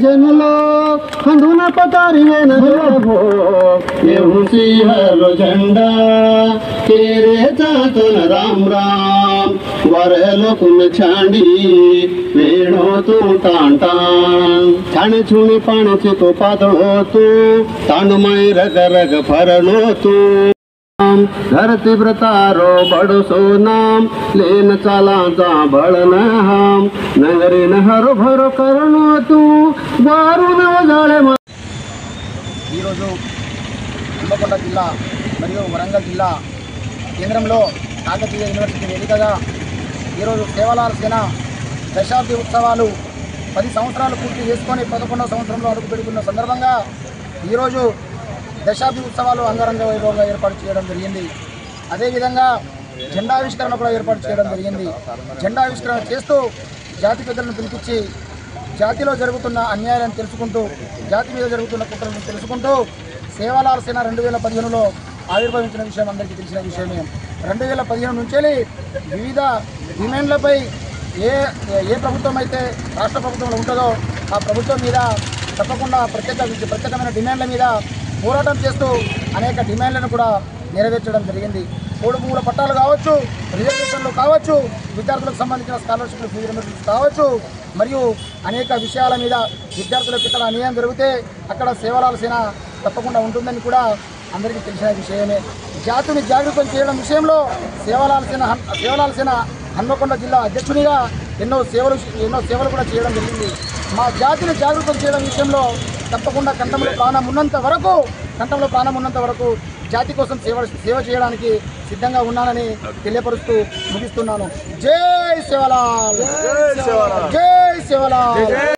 जनलो खंडूना पतारी में न हो ये हुसी हरो झंडा तेरे चातन राम राम वरलो कुन छांडी वेणो तू टांटान छाने छुने पाने से तो पादड़ो तू तांड माई रग रग फरनो तू धरती व्रतारो बड़ो सो नाम लेन चाला जा बड़न हम नगरी न हरो भरो करणो तू वारु नवजाले ఈరోజు హన్మకొండ జిల్లా మరియు వరంగల్ జిల్లా కేంద్రంలో కాకతీయ యూనివర్సిటీ వేదికగా ఈరోజు సేవలాల్ సేన దశాబ్ది ఉత్సవాలు 10 సంవత్సరాలు పూర్తి చేసుకొని 11వ సంవత్సరంలో అడుగుపెడుతున్న సందర్భంగా ఈరోజు దశాబ్ది ఉత్సవాలు అంగరంగ వైభవంగా ఏర్పాటు చేయడం జరిగింది. అదేవిధంగా జెండావిష్కరణ కూడా ఏర్పాటు చేయడం జరిగింది. జెండావిష్కరణ చేస్తూ జాతి పెద్దలను పిలిపించి జాతిలో జరుగుతున్న అన్యాయాలను తెలుసుకుంటూ జాతి మీద జరుగుతున్న కుట్రలను తెలుసుకుంటూ సేవలాల్ సేన 2015లో ఆవిర్భవించిన విషయం అందరికీ తెలిసిన విషయమే. 2015 నుంచి వివిధ డిమాండ్లపై ఏ ప్రభుత్వం అయితే రాష్ట్ర ప్రభుత్వంలో ఉంటుందో ఆ ప్రభుత్వం మీద తప్పకుండా ప్రత్యేకమైన డిమాండ్ల మీద పోరాటం చేస్తూ అనేక డిమాండ్లను కూడా నెరవేర్చడం జరిగింది. కోడి భూముల పట్టాలు కావచ్చు, రిజర్వేషన్లు కావచ్చు, విద్యార్థులకు సంబంధించిన స్కాలర్షిప్లు ఫీజు రియంబర్స్మెంట్ కావచ్చు, మరియు అనేక విషయాల మీద విద్యార్థులకు ఇక్కడ అన్యాయం జరిగితే అక్కడ సేవలాల్ సేన తప్పకుండా ఉంటుందని కూడా అందరికీ తెలిసిన విషయమే. జాతిని జాగృతం చేయడం విషయంలో సేవలాల్ సేన హన్మకొండ జిల్లా అధ్యక్షునిగా ఎన్నో సేవలు కూడా చేయడం జరిగింది. మా జాతిని జాగృతం చేయడం విషయంలో తప్పకుండా కంఠంలో ప్రాణం ఉన్నంత వరకు జాతి కోసం సేవ చేయడానికి సిద్ధంగా ఉన్నానని తెలియపరుస్తూ ముగిస్తున్నాను. జై సేవలాల్, జై సేవలాల్.